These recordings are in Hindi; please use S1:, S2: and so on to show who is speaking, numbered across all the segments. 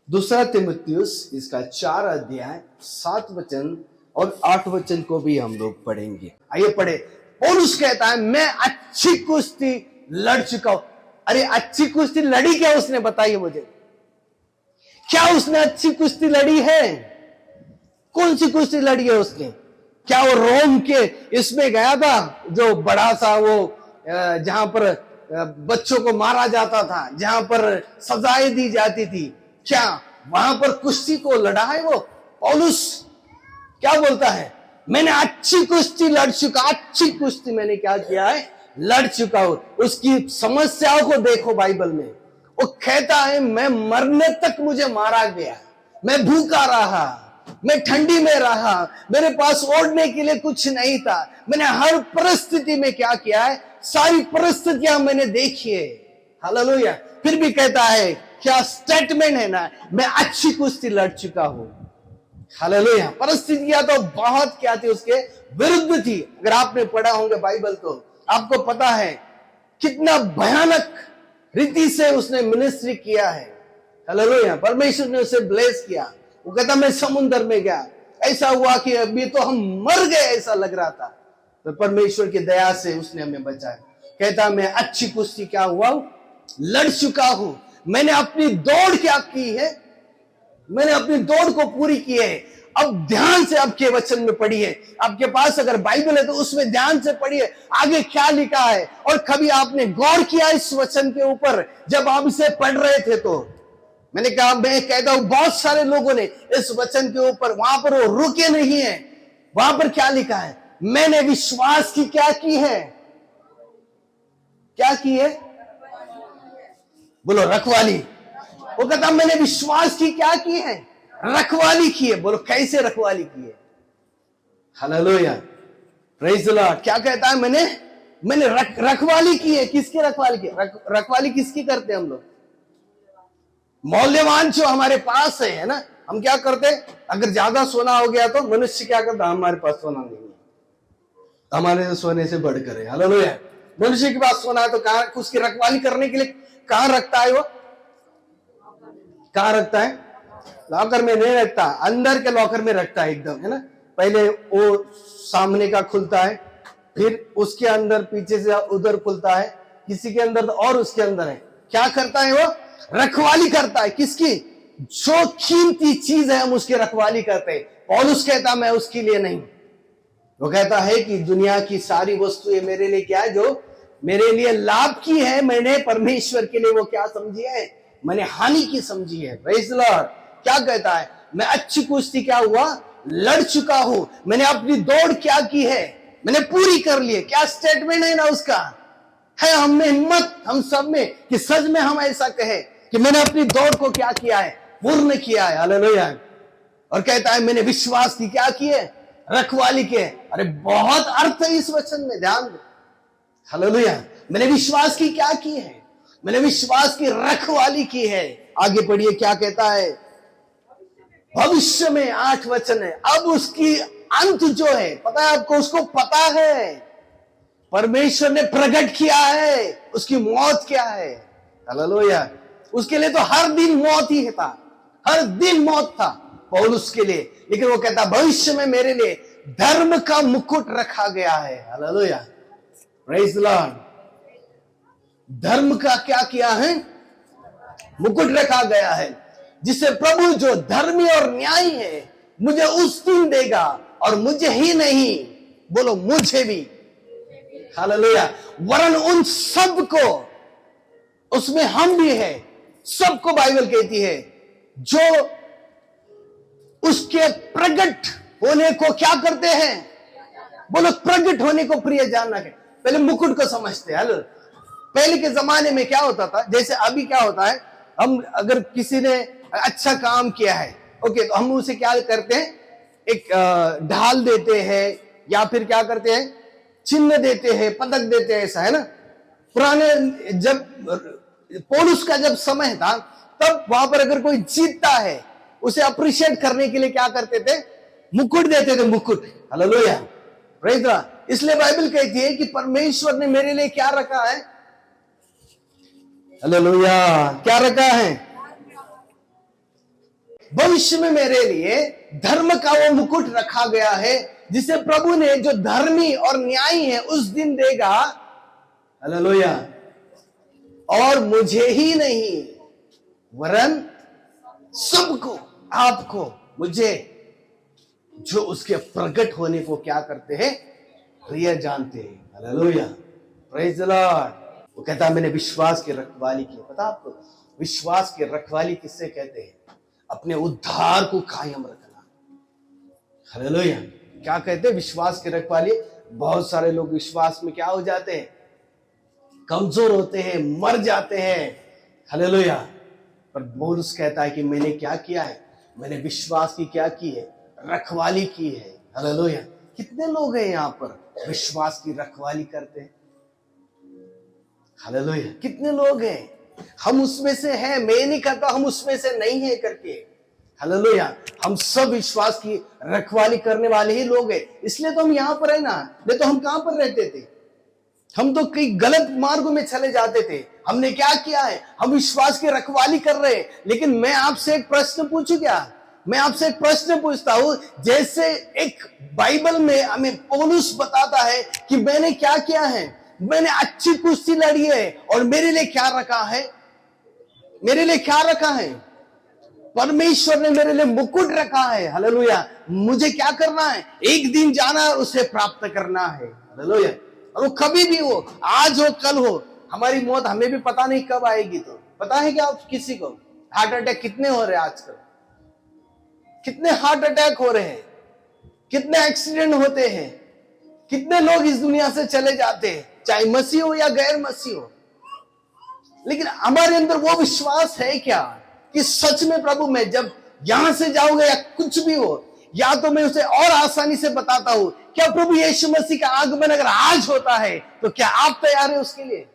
S1: दूसरा तीमुथियुस इसका 4 अध्याय 7 वचन और 8 वचन को भी हम लोग पढ़ेंगे। आइए पढ़े। पौलुस कहता है मैं अच्छी कुश्ती लड़ चुका हूं। अरे अच्छी कुश्ती लड़ी क्या उसने? बताइए मुझे, क्या उसने अच्छी कुश्ती लड़ी है? कौन सी कुश्ती लड़ी है उसने? क्या वो रोम के इसमें गया था, जो बड़ा सा वो जहां पर बच्चों को मारा जाता था, जहां पर सजाएं दी जाती थी, क्या वहां पर कुश्ती को लड़ा है वो? पौलुस क्या बोलता है? मैंने अच्छी कुश्ती लड़ चुका, अच्छी कुश्ती मैंने क्या किया है? लड़ चुका हूं। उसकी समस्याओं को देखो बाइबल में। वो कहता है मैं मरने तक मुझे मारा गया, मैं भूखा रहा, मैं ठंडी में रहा, मेरे पास ओढ़ने के लिए कुछ नहीं था, मैंने हर परिस्थिति में क्या किया है? सारी परिस्थितियां मैंने देखी है। हालेलुया। फिर भी कहता है, क्या स्टेटमेंट है ना, मैं अच्छी कुश्ती लड़ चुका हूं। हालेलुया। परिस्थितियां तो बहुत क्या थी, उसके विरुद्ध थी। अगर आपने पढ़ा होंगे बाइबल तो आपको पता है कितना भयानक रीति से उसने मिनिस्ट्री किया है। हालेलुया। परमेश्वर ने उसे ब्लेस किया। वो कहता मैं समुद्र में गया, ऐसा हुआ कि अभी तो हम मर गए ऐसा लग रहा था, तो परमेश्वर की दया से उसने हमें बचाया। कहता मैं अच्छी कुश्ती क्या हुआ, लड़ चुका हूं। मैंने अपनी दौड़ क्या की है? मैंने अपनी दौड़ को पूरी की है। अब ध्यान से आपके वचन में पढ़िए। आपके पास अगर बाइबल है तो उसमें ध्यान से पढ़िए आगे क्या लिखा है। और कभी आपने गौर किया इस वचन के ऊपर जब आप इसे पढ़ रहे थे? तो मैंने कहा, मैं कहता हूं बहुत सारे लोगों ने इस वचन के ऊपर वहां पर वो रुके नहीं है। वहां पर क्या लिखा है? मैंने विश्वास की क्या की है? क्या की है? बोलो रखवाली। वो कहता मैंने विश्वास की क्या की है? रखवाली की है। बोलो कैसे रखवाली की है? Hallelujah, praise the Lord. क्या कहता है? मैंने रखवाली की है। किसकी रखवाली की? रखवाली किसकी करते हैं हम लोग? मौल्यवान जो हमारे पास है ना, हम क्या करते? अगर ज्यादा सोना हो गया तो मनुष्य क्या करता? हमारे पास सोना नहीं है, हमारे सोने से बढ़कर है। हालेलुया। मनुष्य के पास सोना है तो कहां उसकी रखवाली करने के लिए कहां रखता है? वो कहां रखता है? लॉकर में नहीं रखता, अंदर के लॉकर में रखता है एकदम, है ना। पहले वो सामने का खुलता है, फिर उसके अंदर पीछे से उधर खुलता है, किसी के अंदर और उसके अंदर है। क्या करता है वो? रखवाली करता है। किसकी? जो कीमती चीज है हम उसकी रखवाली करते हैं। पौलुस कहता मैं उसके लिए नहीं। वो कहता है कि दुनिया की सारी वस्तुएं मेरे लिए क्या है? जो मेरे लिए लाभ की है, मैंने परमेश्वर के लिए वो क्या समझी है? मैंने हानि की समझी है। Praise the Lord. क्या कहता है? मैं अच्छी कुश्ती क्या हुआ? लड़ चुका हूं। मैंने अपनी दौड़ क्या की है? मैंने पूरी कर ली है। क्या स्टेटमेंट है ना उसका? है हम में हिम्मत, हम सब में, कि सच में हम ऐसा कहे कि मैंने अपनी दौड़ को क्या किया है? पूर्ण किया है। हालेलुया। और कहता है मैंने विश्वास की क्या की है? रखवाली के। अरे बहुत अर्थ है इस वचन में, ध्यान दो। हालेलुया। मैंने विश्वास की क्या की है? मैंने विश्वास की रखवाली की है। आगे पढ़िए क्या कहता है? भविष्य में 8 वचन है। अब उसकी अंत जो है पता है आपको? उसको पता है, परमेश्वर ने प्रकट किया है उसकी मौत क्या है। हालेलुया। उसके लिए तो हर दिन मौत ही था, हर दिन मौत था पौलुस के लिए। लेकिन वो कहता भविष्य में मेरे लिए धर्म का मुकुट रखा गया है। Hallelujah, praise the Lord. धर्म का क्या किया है? मुकुट रखा गया है, जिसे प्रभु जो धर्मी और न्यायी है मुझे उस दिन देगा, और मुझे ही नहीं, बोलो मुझे भी। हालेलुया। वरन उन सबको, उसमें हम भी है, सबको बाइबल कहती है जो उसके प्रकट होने को क्या करते हैं? बोलो प्रकट होने को प्रिय जानना है। पहले मुकुट को समझते हैं। पहले के जमाने में क्या होता था, जैसे अभी क्या होता है, हम अगर किसी ने अच्छा काम किया है, ओके, तो हम उसे क्या करते हैं? एक ढाल देते हैं, या फिर क्या करते हैं? चिन्ह देते हैं, पदक देते हैं, ऐसा है ना। पुराने जब पौलुस का जब समय था तब वहां पर अगर कोई जीतता है उसे अप्रिशिएट करने के लिए क्या करते थे? मुकुट देते थे, मुकुट। Hallelujah, praise the Lord. इसलिए बाइबल कहती है कि परमेश्वर ने मेरे लिए क्या रखा है? हालेलुया, क्या रखा है? भविष्य में मेरे लिए धर्म का वो मुकुट रखा गया है, जिसे प्रभु ने जो धर्मी और न्यायी है उस दिन देगा। हालेलुया। और मुझे ही नहीं वरन सबको, आपको, मुझे, जो उसके प्रकट होने को क्या करते हैं, प्रिय जानते हैं। Hallelujah, praise the Lord. वो कहता है मैंने विश्वास की रखवाली की। पता आपको विश्वास की रखवाली किससे कहते हैं? अपने उद्धार को कायम रखना। हालेलुया। क्या कहते हैं विश्वास की रखवाली? बहुत सारे लोग विश्वास में क्या हो जाते हैं, कमजोर होते हैं, मर जाते हैं। हालेलुया। पर पौलुस कहता है कि मैंने क्या किया है, मैंने विश्वास की क्या की है, रखवाली की है। हालेलुया। कितने लोग हैं यहाँ पर विश्वास की रखवाली करते हैं? हालेलुया। कितने लोग हैं? हम उसमें से हैं, मैं नहीं कहता हम उसमें से नहीं है करके। हालेलुया। हम सब विश्वास की रखवाली करने वाले ही लोग हैं, इसलिए तो हम यहाँ पर है ना। नहीं तो हम कहां पर रहते थे? हम तो कई गलत मार्गों में चले जाते थे। हमने क्या किया है? हम विश्वास की रखवाली कर रहे हैं। लेकिन मैं आपसे एक प्रश्न पूछूं क्या? मैं आपसे एक प्रश्न पूछता हूं। जैसे एक बाइबल में हमें पौलुस बताता है कि मैंने क्या किया है, मैंने अच्छी कुश्ती लड़ी है और मेरे लिए क्या रखा है, मेरे लिए क्या रखा है? परमेश्वर ने मेरे लिए मुकुट रखा है। हालेलुया। मुझे क्या करना है? एक दिन जाना है, उसे प्राप्त करना है। हालेलुया। और वो कभी भी हो, आज हो कल हो, हमारी मौत हमें भी पता नहीं कब आएगी। तो पता है क्या आप किसी को हार्ट अटैक कितने हो रहे हैं आजकल? कितने हार्ट अटैक हो रहे हैं, कितने एक्सीडेंट होते हैं, कितने लोग इस दुनिया से चले जाते हैं, चाहे मसीह हो या गैर मसीह हो। लेकिन हमारे अंदर वो विश्वास है क्या कि सच में प्रभु मैं जब यहां से जाऊंगा या कुछ भी हो, या तो मैं उसे और आसानी से बताता हूं, क्या प्रभु यीशु मसीह का आगमन अगर आज होता है तो क्या आप तैयार है उसके लिए?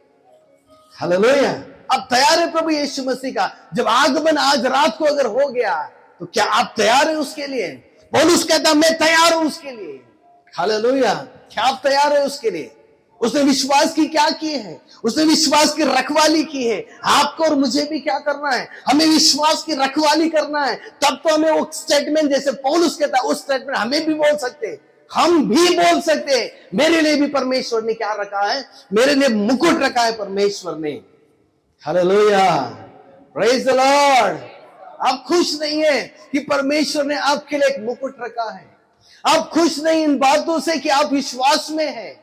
S1: हालेलुया। आप तैयार है प्रभु यीशु मसीह का जब आगमन आज रात को अगर हो गया तो क्या आप तैयार है उसके लिए? पौलुस कहता मैं तैयार हूं उसके लिए। हालेलुया। क्या आप तैयार है उसके लिए? उसने विश्वास की क्या की है? उसने विश्वास की रखवाली की है। आपको और मुझे भी क्या करना है? हमें विश्वास की रखवाली करना है। तब तो हमें वो स्टेटमेंट जैसे पौलुस कहता है, उस स्टेटमेंट हमें भी बोल सकते हैं, हम भी बोल सकते हैं, मेरे लिए भी परमेश्वर ने क्या रखा है, मेरे लिए मुकुट रखा है परमेश्वर ने। Hallelujah, praise the Lord. आप खुश नहीं है कि परमेश्वर ने आपके लिए एक मुकुट रखा है? आप खुश नहीं इन बातों से कि आप विश्वास में हैं?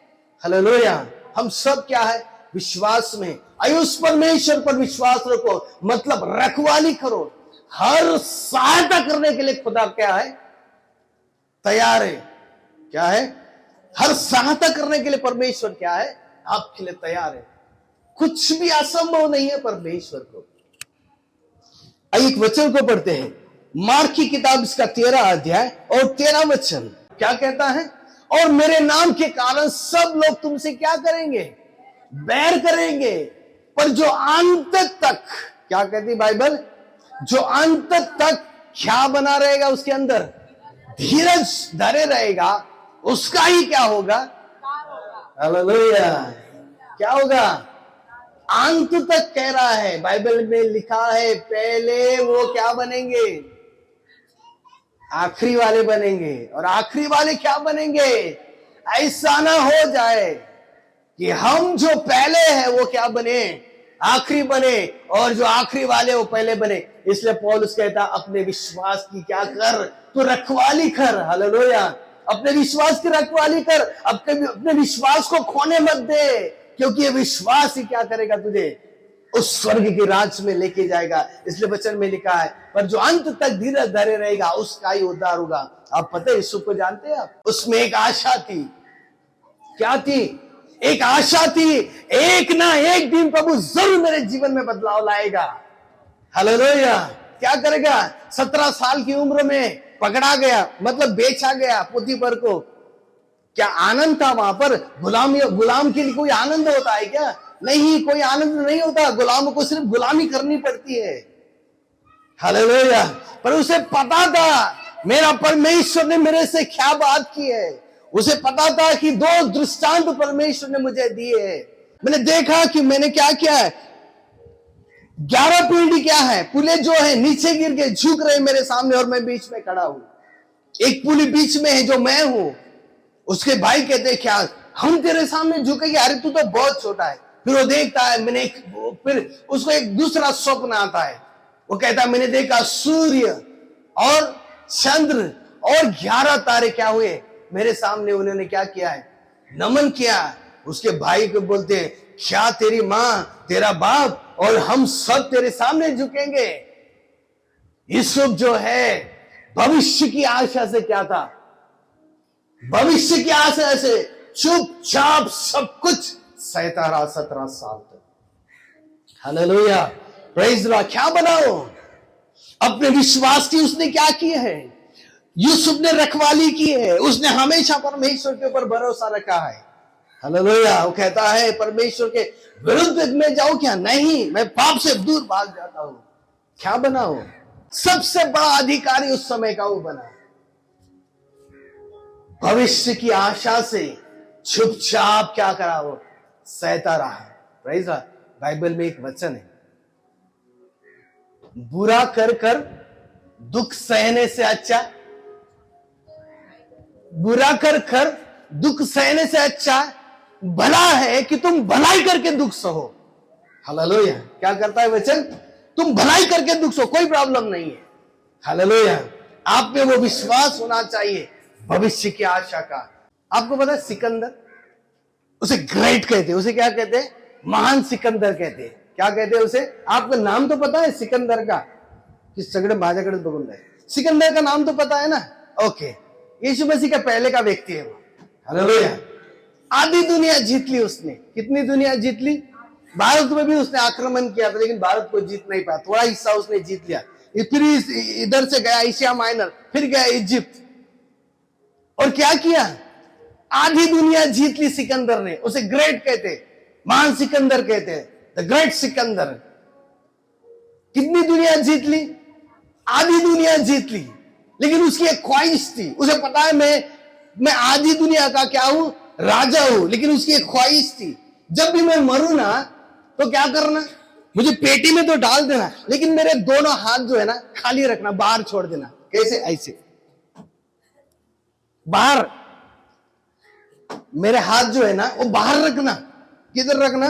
S1: हालेलुया। हम सब क्या है? विश्वास में। आयुष परमेश्वर पर विश्वास रखो, मतलब रखवाली करो। हर सहायता करने के लिए खुदा क्या है? तैयार है। क्या है? हर सहायता करने के लिए परमेश्वर क्या है? आपके लिए तैयार है। कुछ भी असंभव नहीं है परमेश्वर को। एक वचन को पढ़ते हैं, मार्क की किताब इसका 13 अध्याय और 13 वचन क्या कहता है? और मेरे नाम के कारण सब लोग तुमसे क्या करेंगे? बैर करेंगे, पर जो अंत तक, क्या कहती बाइबल, जो अंत तक क्या बना रहेगा उसके अंदर, धीरज धरे रहेगा, उसका ही क्या होगा? हालेलुया। क्या होगा? अंत तक कह रहा है, बाइबल में लिखा है पहले वो क्या बनेंगे? आखिरी वाले बनेंगे। और आखिरी वाले क्या बनेंगे? ऐसा ना हो जाए कि हम जो पहले हैं वो क्या बने? आखिरी बने, और जो आखिरी वाले वो पहले बने। इसलिए पौलुस कहता अपने विश्वास की क्या कर? तू रखवाली कर। हालेलुया। अपने विश्वास की रखवाली कर। अपने विश्वास को खोने मत दे, क्योंकि ये विश्वास ही क्या करेगा? तुझे उस स्वर्ग के राज में लेके जाएगा। इसलिए वचन में लिखा है, पर जो अंत तक धीरज धरे रहेगा उसका ही उद्धार होगा। आप पता है यीशु को जानते हैं आप? उसमें एक आशा थी। क्या थी? एक आशा थी, एक ना एक दिन प्रभु जरूर मेरे जीवन में बदलाव लाएगा। हालेलुया। क्या करेगा? 17 साल की उम्र में पकड़ा गया, मतलब बेचा गया पोतीफर को। क्या आनंद था वहां पर? गुलाम के लिए कोई आनंद होता है क्या? नहीं, कोई आनंद नहीं होता। गुलाम को सिर्फ गुलामी करनी पड़ती है। हालेलुया। पर उसे पता था मेरा परमेश्वर ने मेरे से क्या बात की है। उसे पता था कि 2 दृष्टांत परमेश्वर ने मुझे दिए हैं। मैंने देखा कि मैंने क्या किया है, 11 पीढ़ी क्या है, पुले जो है नीचे गिर के झुक रहे मेरे सामने और मैं बीच में खड़ा हूं। एक पुली बीच में है जो मैं हूं। उसके भाई कहते क्या हम तेरे सामने झुकेंगे? अरे तू तो बहुत छोटा है। फिर वो देखता है, फिर उसको एक दूसरा स्वप्न आता है। वो कहता है मैंने देखा सूर्य और चंद्र और 11 तारे क्या हुए मेरे सामने, उन्होंने क्या किया है, नमन किया। उसके भाई को बोलते हैं क्या तेरी मां, तेरा बाप और हम सब तेरे सामने झुकेंगे। यूसुफ जो है भविष्य की आशा से क्या था, भविष्य की आशा से चुपचाप सब कुछ सहता रहा 17 साल तक। Hallelujah, praise the Lord. क्या बनाओ, अपने विश्वास की उसने क्या किया है, यूसुफ ने रखवाली की है, उसने हमेशा परमेश्वर के ऊपर भरोसा रखा है। हालेलुया। वो कहता है परमेश्वर के विरुद्ध में जाओ क्या, नहीं मैं पाप से दूर भाग जाता हूं। क्या बनाओ, सबसे बड़ा अधिकारी उस समय का वो बना। भविष्य की आशा से चुपचाप क्या करा, वो सहता रहा। Praise the Lord. बाइबल में एक वचन है, बुरा कर कर दुख सहने से अच्छा, बुरा कर कर दुख सहने से अच्छा भला है कि तुम भलाई करके दुख सहो। हालेलुया। क्या करता है वचन, तुम भलाई करके दुख सहो, कोई प्रॉब्लम नहीं है। हालेलुया। आप में वो विश्वास होना चाहिए भविष्य की आशा का। आपको पता है सिकंदर, उसे ग्रेट कहते, उसे क्या कहते हैं, महान सिकंदर कहते हैं। क्या कहते हैं उसे, आपका नाम तो पता है सिकंदर का, कि सगड़े भाजागड़े बगुन रहे, सिकंदर का नाम तो पता है ना। ओके, यीशु मसीह का पहले का व्यक्ति है वो। हालेलुया। आधी दुनिया जीत ली उसने। कितनी दुनिया जीत ली, भारत में भी उसने आक्रमण किया था लेकिन भारत को जीत नहीं पाया, थोड़ा हिस्सा उसने जीत लिया। फिर इधर से गया एशिया माइनर, फिर गया इजिप्ट, और क्या किया, आधी दुनिया जीत ली सिकंदर ने। उसे ग्रेट कहते, महान सिकंदर कहते हैं, द ग्रेट सिकंदर। कितनी दुनिया जीत ली, आधी दुनिया जीत ली। लेकिन उसकी एक ख्वाहिश थी, उसे पता है मैं आधी दुनिया का क्या हूं, राजा हूं, लेकिन उसकी एक ख्वाहिश थी, जब भी मैं मरूं ना तो क्या करना, मुझे पेटी में तो डाल देना, लेकिन मेरे दोनों हाथ जो है ना खाली रखना, बाहर छोड़ देना। कैसे, ऐसे बाहर, मेरे हाथ जो है ना वो बाहर रखना। किधर रखना,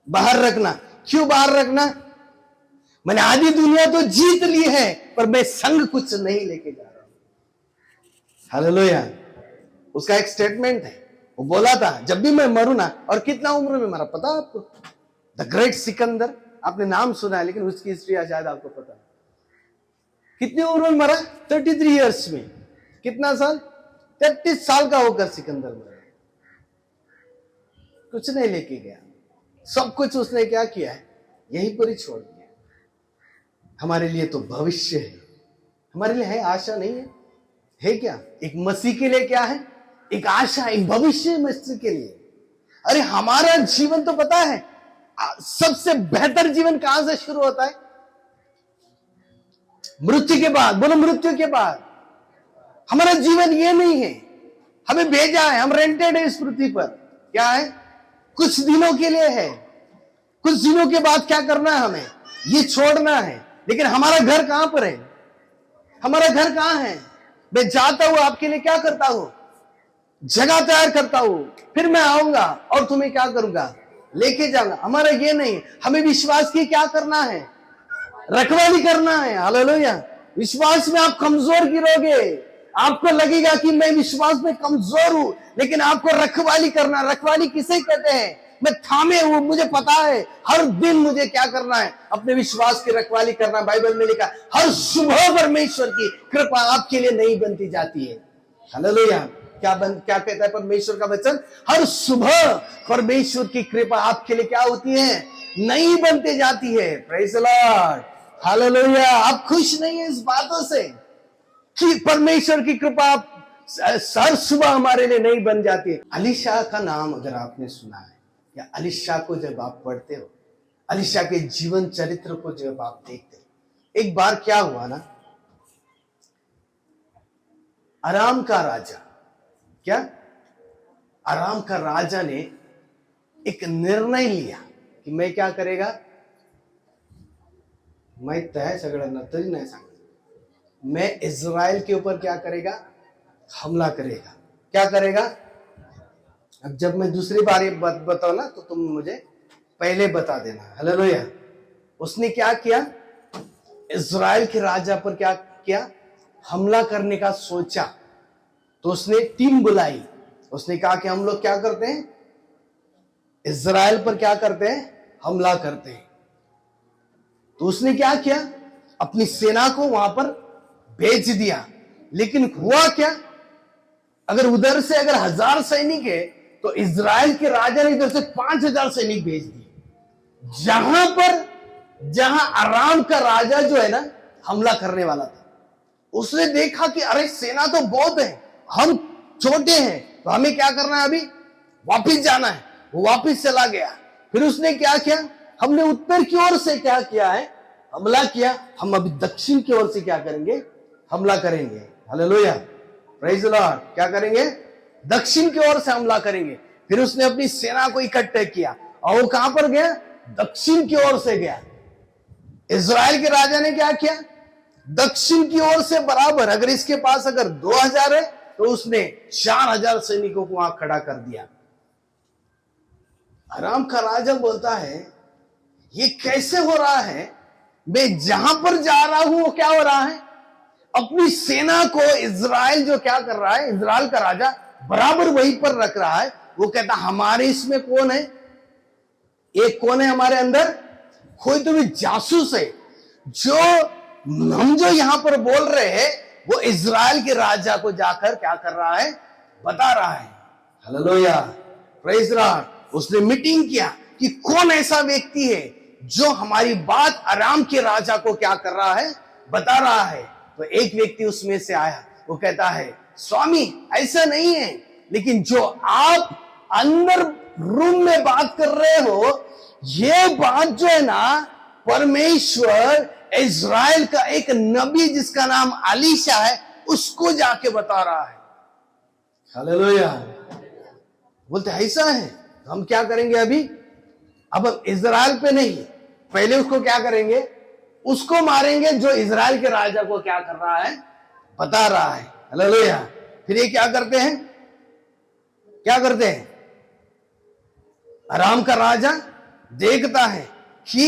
S1: बाहर रखना। क्यों बाहर रखना, मैंने आधी दुनिया तो जीत ली है पर मैं संग कुछ नहीं लेके जा रहा हूं। हालेलुया। उसका एक स्टेटमेंट है, वो बोला था जब भी मैं मरूं ना, और कितना उम्र में मरा पता आपको, द ग्रेट सिकंदर। आपने नाम सुना है लेकिन उसकी हिस्ट्री शायद आपको पता है। कितनी उम्र में मरा, 33 ईयर्स में। कितना साल, 33 साल का होकर सिकंदर मरा। कुछ नहीं लेके गया, सब कुछ उसने क्या किया है, यहीं पर ही छोड़ दिया। हमारे लिए तो भविष्य है, हमारे लिए है, आशा नहीं है, है क्या, एक मसीह के लिए क्या है, एक आशा, एक भविष्य मसीह के लिए। अरे हमारा जीवन तो पता है, सबसे बेहतर जीवन कहां से शुरू होता है, मृत्यु के बाद। बोलो मृत्यु के बाद। हमारा जीवन ये नहीं है, हमें भेजा है, हम रेंटेड है इस पृथ्वी पर। क्या है, कुछ दिनों के लिए है, कुछ दिनों के बाद क्या करना है, हमें ये छोड़ना है। लेकिन हमारा घर कहां पर है, हमारा घर कहां है। मैं जाता हूं, आपके लिए क्या करता हूं, जगह तैयार करता हूं, फिर मैं आऊंगा और तुम्हें क्या करूंगा, लेके जाऊंगा। हमारा ये नहीं, हमें विश्वास की क्या करना है, रखवाली करना है। हालेलुया। विश्वास में आप कमजोर गिरोगे, आपको लगेगा कि मैं विश्वास में कमजोर हूं, लेकिन आपको रखवाली करना। रखवाली किसे कहते हैं, मैं थामे हूं, मुझे पता है हर दिन मुझे क्या करना है, अपने विश्वास की रखवाली करना। बाइबल में लिखा, हर सुबह परमेश्वर की कृपा आपके लिए नई बनती जाती है। हालेलुया। क्या कहता है परमेश्वर का वचन, हर सुबह परमेश्वर की कृपा आपके लिए क्या होती है, नई बनती जाती है। Praise the Lord. हालेलुया। आप खुश नहीं है इस बातों से कि परमेश्वर की कृपा हर सुबह हमारे लिए नई बन जाती है। अलीशा का नाम अगर आपने सुना है, या अलीशा को जब आप पढ़ते हो, अलीशा के जीवन चरित्र को जब आप देखते हो, एक बार क्या हुआ ना, अराम का राजा, क्या, अराम का राजा ने एक निर्णय लिया कि मैं क्या करेगा, माहित आहे सगळ्यांना, तरी नाही सांगत. मैं इज़राइल के ऊपर क्या करेगा, हमला करेगा. क्या करेगा? अब जब मैं दूसरी बार ये बात बताऊं ना तो तुम मुझे पहले बता देना. हालेलुया. उसने क्या किया? इज़राइल के राजा पर क्या किया? हमला करने का सोचा. तो उसने टीम बुलाई. उसने कहा कि हम लोग क्या करते हैं, इज़राइल पर क्या करते हैं, हमला करते हैं. तो उसने क्या किया? अपनी सेना को वहां पर भेज दिया. लेकिन हुआ क्या? अगर उधर से अगर 1000 सैनिक है तो इज़राइल के राजा ने इधर से 5000 सैनिक भेज दिए. जहां अराम का राजा जो है ना हमला करने वाला था, उसने देखा कि अरे सेना तो बहुत है, हम छोटे हैं, तो हमें क्या करना है, अभी वापिस जाना है. वो वापिस चला गया. फिर उसने क्या किया? हमने उत्तर की ओर से क्या किया है, हमला किया. हम अभी दक्षिण की ओर से क्या करेंगे, हमला करेंगे. हालेलुया. Praise the Lord. क्या करेंगे? दक्षिण की ओर से हमला करेंगे. फिर उसने अपनी सेना को इकट्ठे किया और वो कहां पर गया? दक्षिण की ओर से गया. इज़राइल के राजा ने क्या किया? दक्षिण की ओर से बराबर, अगर इसके पास अगर 2000 है तो उसने 4000 सैनिकों को वहां खड़ा कर दिया. अराम का राजा बोलता है ये कैसे हो रहा है? मैं जहां पर जा रहा हूं वो क्या हो रहा है? अपनी सेना को इज़राइल जो क्या कर रहा है, इज़राइल का राजा बराबर वहीं पर रख रहा है. वो कहता हमारे इसमें कौन है, एक कौन है हमारे अंदर? कोई तो भी जासूस है. जो हम जो यहां पर बोल रहे हैं वो इज़राइल के राजा को जाकर क्या कर रहा है, बता रहा है. हालेलुया. Praise Lord. उसने मीटिंग किया कि कौन ऐसा व्यक्ति है जो हमारी बात अराम के राजा को क्या कर रहा है, बता रहा है. तो एक व्यक्ति उसमें से आया. वो कहता है स्वामी ऐसा नहीं है, लेकिन जो आप अंदर रूम में बात कर रहे हो, ये बात जो है ना, परमेश्वर इज़राइल का एक नबी जिसका नाम अलीशा है उसको जाके बता रहा है. हालेलुया. बोलते ऐसा है, तो हम क्या करेंगे अभी? अब हम इज़राइल पे नहीं, पहले उसको क्या करेंगे, उसको मारेंगे जो इज़राइल के राजा को क्या कर रहा है, बता रहा है. हालेलुया. फिर ये क्या करते हैं, क्या करते हैं? अराम का राजा देखता है कि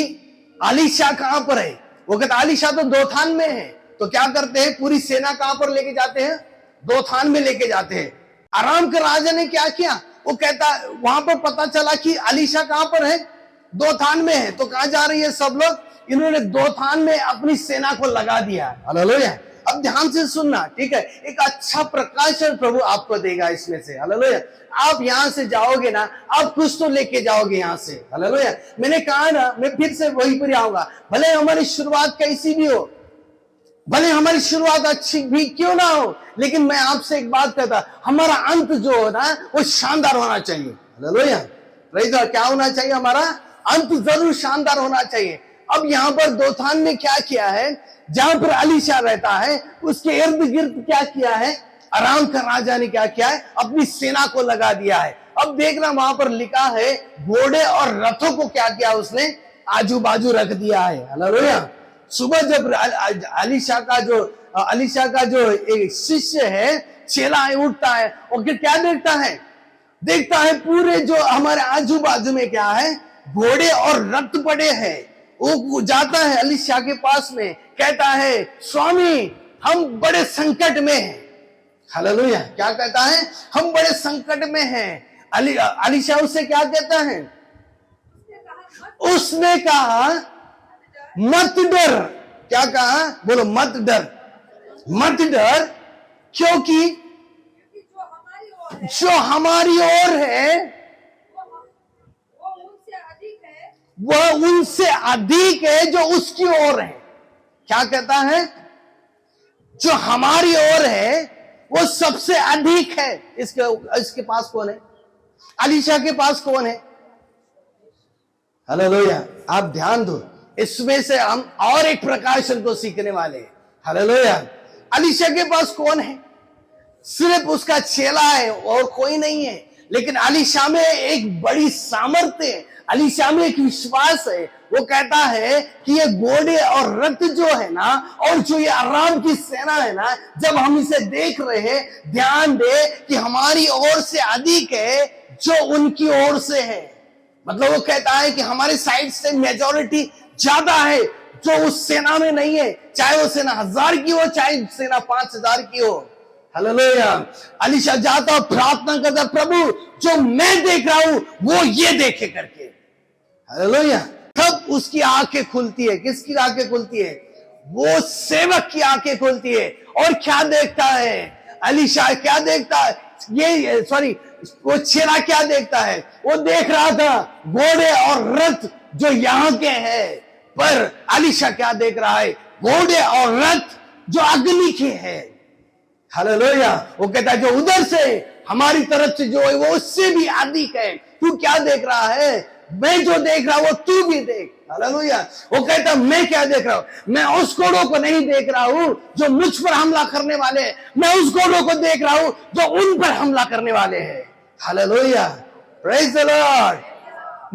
S1: अलीशा कहां पर है. वो कहता अलीशा तो दोथान में है. तो क्या करते हैं, पूरी सेना कहां पर लेके जाते हैं, दोथान में लेके जाते हैं. अराम के राजा ने क्या किया, वो कहता वहां पर पता चला कि अलीशा कहां पर है, दोथान में है. तो कहां जा रही है सब लोग? इन्होंने दोथान में अपनी सेना को लगा दिया. हालेलुया. अब ध्यान से सुनना, ठीक है? एक अच्छा प्रकाशन प्रभु आपको देगा इसमें से. हालेलुया. आप यहां से जाओगे ना, आप कुछ तो लेके जाओगे यहां से. हालेलुया. मैंने कहा ना, मैं फिर से वहीं पर आऊंगा. भले हमारी शुरुआत कैसी भी हो, भले हमारी शुरुआत अच्छी भी क्यों ना हो, लेकिन मैं आपसे एक बात कहता, हमारा अंत जो हो ना वो शानदार होना चाहिए. हालेलुया. Praise God. क्या होना चाहिए? हमारा अंत जरूर शानदार होना चाहिए. अब यहां पर दोथान ने क्या किया है, जहां पर अलीशा रहता है उसके इर्द गिर्द क्या किया है, अराम का राजा ने क्या किया है, अपनी सेना को लगा दिया है. अब देखना वहां पर लिखा है घोड़े और रथों को क्या किया, उसने आजू बाजू रख दिया है. हालेलुया. सुबह जब अलीशा का जो एक शिष्य है, चेला है, उठता है और क्या देखता है, देखता है पूरे जो हमारे आजू बाजू में क्या है, घोड़े और रथ पड़े हैं. वो जाता है अलीशा के पास में, कहता है स्वामी हम बड़े संकट में हैं. हालेलुया. क्या कहता है? हम बड़े संकट में हैं. अलीशा उससे क्या कहता है? उसने कहा मत डर. क्या कहा? बोलो मत डर. मत डर, क्योंकि जो हमारी ओर है वह उनसे अधिक है जो उसकी ओर है. क्या कहता है? जो हमारी ओर है वो सबसे अधिक है. इसके पास कौन है? अलीशा के पास कौन है? हालेलुया. आप ध्यान दो, इसमें से हम और एक प्रकाशन को सीखने वाले हैं. हालेलुया. अलीशा के पास कौन है? सिर्फ उसका चेला है और कोई नहीं है. लेकिन अलीशा में एक बड़ी सामर्थ्य है, अलीशा में एक विश्वास है। वो कहता है कि ये घोड़े और रथ जो है ना, और जो ये अराम की सेना है ना, जब हम इसे देख रहे हैं, ध्यान दे कि हमारी ओर से अधिक है जो उनकी ओर से है। मतलब वो कहता है कि हमारे साइड से मेजॉरिटी ज्यादा है जो उस सेना में नहीं है, चाहे वो सेना 1000 की हो, चाहे सेना 5000 की हो। हालेलुया। अलीशा जाता और प्रार्थना करता, प्रभु जो मैं देख रहा हूं वो ये देखे करके। हालेलुया। तब उसकी आंखें खुलती है। किसकी आंखें खुलती है? वो सेवक की आंखें खुलती है। और क्या देखता है अलीशा? क्या देखता है? वो चेला क्या देखता है? वो देख रहा था घोड़े और रथ जो यहां के हैं, पर अलीशा क्या देख रहा है? घोड़े और रथ जो अग्नि के हैं। हालेलुया। वो कहता है जो उधर से हमारी तरफ से जो है वो उससे भी अधिक है। तू क्या देख रहा है? मैं जो देख रहा हूं वो तू भी देख। हालेलुया। वो कहता मैं क्या देख रहा हूं? मैं उस घोड़ों को नहीं देख रहा हूं जो मुझ पर हमला करने वाले हैं, मैं उस घोड़ों को देख रहा हूं जो उन पर हमला करने वाले हैं। हालेलुया। Praise the Lord.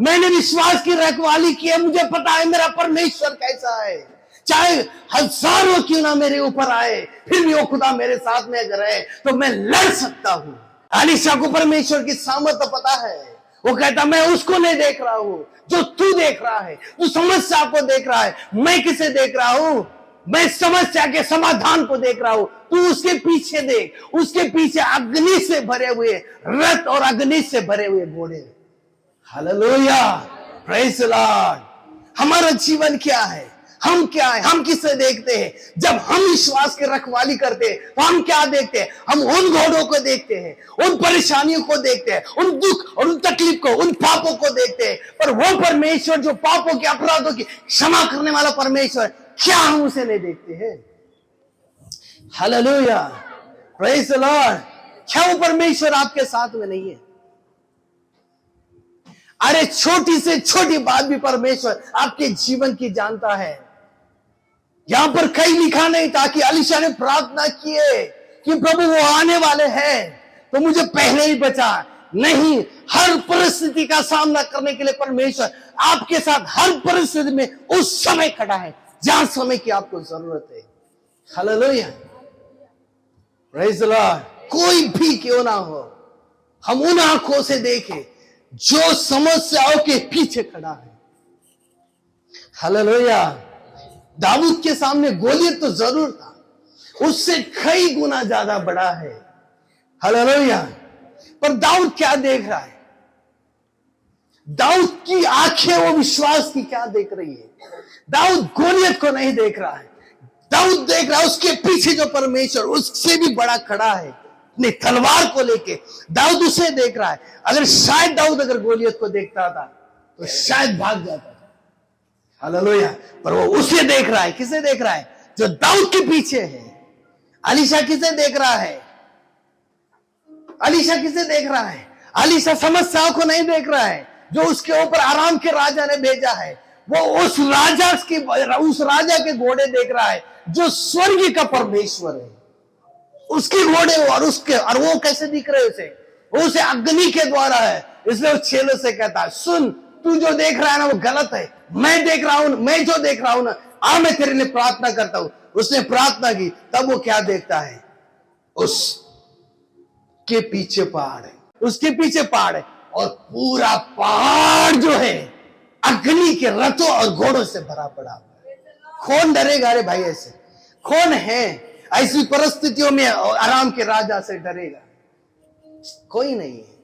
S1: मैंने विश्वास की रखवाली की है, मुझे पता है मेरा परमेश्वर कैसा है। चाहे हजारों क्यों ना मेरे ऊपर आए, फिर भी वो खुदा मेरे साथ में अगर है तो मैं लड़ सकता हूं। अलीशा को परमेश्वर की सामर्थ्य पता है। वो कहता मैं उसको नहीं देख रहा हूं जो तू देख रहा है, तू समस्या को देख रहा है। मैं किसे देख रहा हूं? मैं समस्या के समाधान को देख रहा हूं। तू उसके पीछे देख, उसके पीछे अग्नि से भरे हुए रथ और अग्नि से भरे हुए घोड़े। हालेलुया। Praise the Lord. हमारा जीवन क्या है? हम क्या है? हम किसे देखते हैं? जब हम विश्वास की रखवाली करते हैं तो हम क्या देखते हैं? हम उन घोड़ों को देखते हैं, उन परेशानियों को देखते हैं, उन दुख और उन तकलीफ को, उन पापों को देखते हैं। पर वो परमेश्वर जो पापों के, अपराधों की क्षमा करने वाला परमेश्वर, क्या हम उसे नहीं देखते हैं? हालेलुया। Praise the Lord. क्या वो परमेश्वर आपके साथ में नहीं है? अरे छोटी से छोटी बात भी परमेश्वर आपके जीवन की जानता है। यहां पर कहीं लिखा नहीं था कि अलीशा ने प्रार्थना किए कि प्रभु वो आने वाले हैं तो मुझे पहले ही बचा। नहीं, हर परिस्थिति का सामना करने के लिए परमेश्वर आपके साथ हर परिस्थिति में उस समय खड़ा है जहां समय की आपको जरूरत है। हालेलुया। Praise the Lord. कोई भी क्यों ना हो, हम उन आंखों से देखें जो समस्याओं के पीछे खड़ा है। हालेलुया। दाऊद के सामने गोलियत तो जरूर था, उससे कई गुना ज्यादा बड़ा है। हालेलुया। पर दाऊद क्या देख रहा है? दाऊद की आंखें वो विश्वास की क्या देख रही है? दाऊद गोलियत को नहीं देख रहा है। दाऊद देख रहा है उसके पीछे जो परमेश्वर उससे भी बड़ा खड़ा है, अपनी तलवार को लेके। दाऊद उसे देख रहा है। अगर शायद दाऊद अगर गोलियत को देखता था तो शायद भाग जाता था। हालेलुया। पर वो उसे देख रहा है। किसे देख रहा है? जो दाऊद के पीछे है। अलीशा किसे देख रहा है? अलीशा किसे देख रहा है? अलीशा समस्याओं को नहीं देख रहा है जो उसके ऊपर आराम के राजा ने भेजा है। वो उस राजा के घोड़े देख रहा है जो स्वर्ग का परमेश्वर है। उसके घोड़े और वो कैसे दिख रहे उसे? वो उसे अग्नि के द्वारा है। इसलिए उस चेले से कहता है, सुन, तू जो देख रहा है ना वो गलत है। मैं देख रहा हूं, मैं जो देख रहा हूं ना, आ मैं तेरे लिए प्रार्थना करता हूं। उसने प्रार्थना की, तब वो क्या देखता है? उसके पीछे पहाड़ है, उसके पीछे पहाड़ है, और पूरा पहाड़ जो है अग्नि के रथों और घोड़ों से भरा पड़ा है। कौन डरेगा रे भाई? ऐसे कौन है ऐसी परिस्थितियों में आराम के राजा से डरेगा? कोई नहीं है।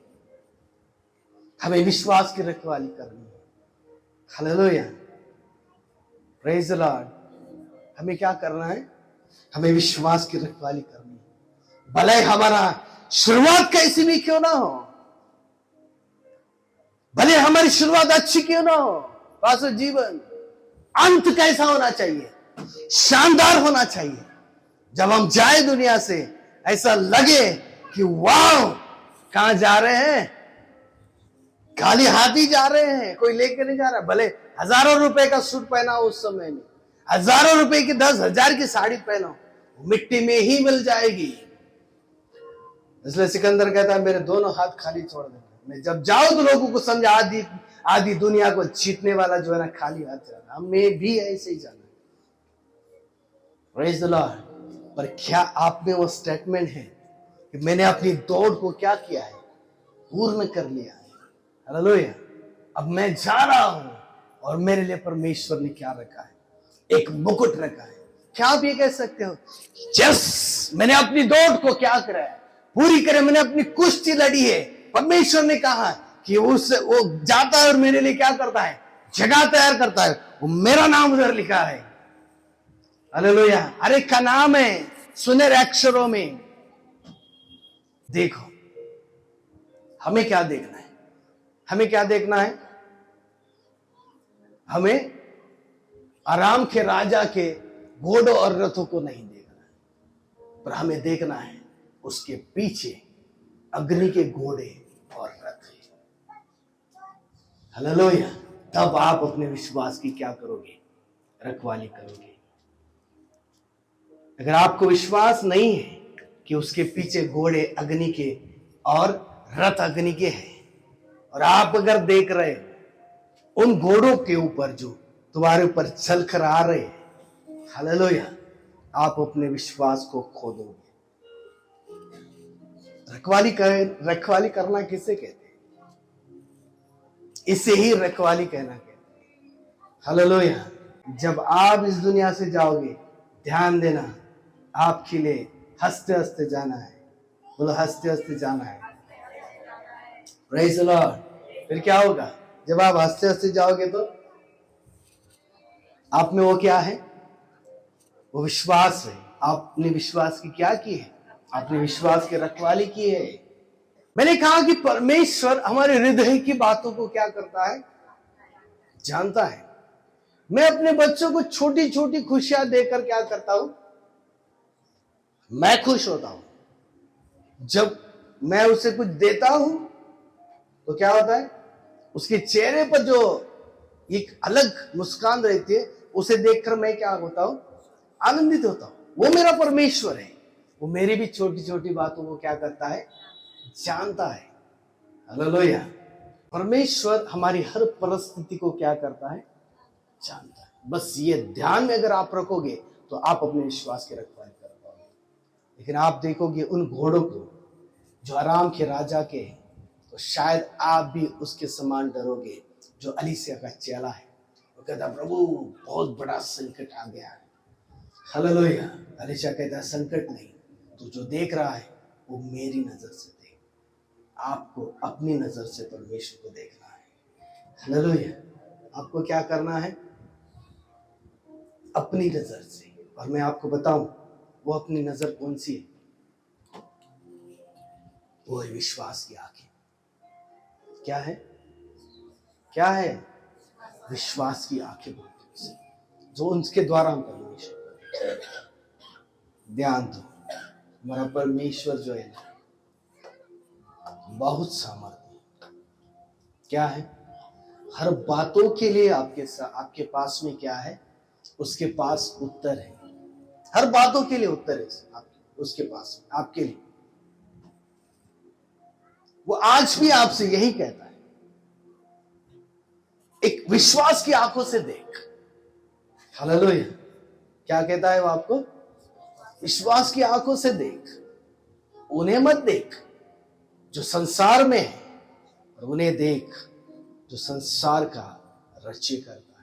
S1: हमें विश्वास की रखवाली करनी है। हालेलुया। Praise the Lord. हमें क्या करना है? हमें विश्वास की रखवाली करनी है। भले हमारा शुरुआत कैसी भी क्यों ना हो, भले हमारी शुरुआत अच्छी क्यों ना हो, पास जीवन अंत कैसा होना चाहिए? शानदार होना चाहिए। जब हम जाए दुनिया से ऐसा लगे कि वाह, कहां जा रहे हैं? खाली हाथ ही जा रहे हैं, कोई लेके नहीं जा रहा। भले हजारों रुपए का सूट पहना हो, उस समय में हजारों रुपए की 10,000 की साड़ी पहनो, मिट्टी में ही मिल जाएगी। इसलिए सिकंदर कहता है, मेरे दोनों हाथ खाली छोड़ देना। मैं जब जाऊं तो लोगों को समझा, आधी दुनिया को जीतने वाला जो है ना खाली हाथ जाना, हमें भी ऐसे ही जाना। Praise the Lord. पर क्या आप में वो स्टेटमेंट है कि मैंने अपनी दौड़ को क्या किया है, पूर्ण कर लिया है। हालेलुया। अब मैं जा रहा हूं और मेरे लिए परमेश्वर ने क्या रखा है, एक मुकुट रखा है। क्या आप ये कह सकते हो, यस मैंने अपनी दौड़ को क्या करा है, पूरी करे, मैंने अपनी कुश्ती लड़ी है। परमेश्वर ने कहा कि वो जाता है और मेरे लिए क्या करता है, जगह तैयार करता है, वो मेरा नाम उधर लिखा है। हालेलुया। अरे का नाम है सुनहरे अक्षरों में। देखो हमें क्या देखना है, हमें क्या देखना है, हमें आराम के राजा के घोड़ों और रथों को नहीं देखना है, पर हमें देखना है उसके पीछे अग्नि के घोड़े और रथ। हालेलुया। तब आप अपने विश्वास की क्या करोगे, रखवाली करोगे। अगर आपको विश्वास नहीं है कि उसके पीछे घोड़े अग्नि के और रथ अग्नि के हैं, और आप अगर देख रहे हो उन घोड़ों के ऊपर जो तुम्हारे ऊपर चल कर आ रहे हैं, हालेलुया, आप अपने विश्वास को खो दोगे। रखवाली करना किसे कहते हैं, इसे ही रखवाली कहना कहते हैं। हालेलुया। जब आप इस दुनिया से जाओगे, ध्यान देना, आपके लिए हंसते हंसते जाना है। बोलो हंसते हंसते जाना है। Praise the Lord. फिर क्या होगा, जब आप हंसते हंसते जाओगे तो आप में वो क्या है, वो विश्वास है। आपने विश्वास की क्या की है, आपने विश्वास की रखवाली की है। मैंने कहा कि परमेश्वर हमारे हृदय की बातों को क्या करता है, जानता है। मैं अपने बच्चों को छोटी छोटी खुशियां देकर क्या करता हूं, मैं खुश होता हूं। जब मैं उसे कुछ देता हूं तो क्या होता है, उसके चेहरे पर जो एक अलग मुस्कान रहती है, उसे देखकर मैं क्या होता हूं, आनंदित होता हूं। वो मेरा परमेश्वर है, वो मेरी भी छोटी छोटी बातों को क्या करता है, जानता है। हालेलुया। परमेश्वर हमारी हर परिस्थिति को क्या करता है, जानता है। बस ये ध्यान में अगर आप रखोगे तो आप अपने विश्वास की रखवाली कर पाओगे। लेकिन आप देखोगे उन घोड़ों को जो आराम के राजा के हैं, तो शायद आप भी उसके समान डरोगे जो अलीसिया का चेला है। वो कहता प्रभु बहुत बड़ा संकट आ गया है। हालेलुया। अलीसिया कहता संकट नहीं, तू जो देख रहा है वो मेरी नजर से देख। आपको अपनी नजर से परमेश्वर को देखना है। हालेलुया। आपको क्या करना है, अपनी नजर से। और मैं आपको बताऊं वो अपनी नजर कौन सी है, वो है विश्वास की आंखें। क्या है, क्या है, विश्वास की आंखें बोलते हैं, जो उनके द्वारा हम परमेश्वर ध्यान दो। हमारा परमेश्वर जो है बहुत सामर्थ्य, क्या है, हर बातों के लिए आपके पास में क्या है, उसके पास उत्तर है। हर बातों के लिए उत्तर है उसके पास, आपके लिए। वो आज भी आपसे यही कहता है, एक विश्वास की आंखों से देख। हालेलुया। क्या कहता है वो आपको, विश्वास की आंखों से देख। उन्हें मत देख जो संसार में है, और उन्हें देख जो संसार का रचय करता है।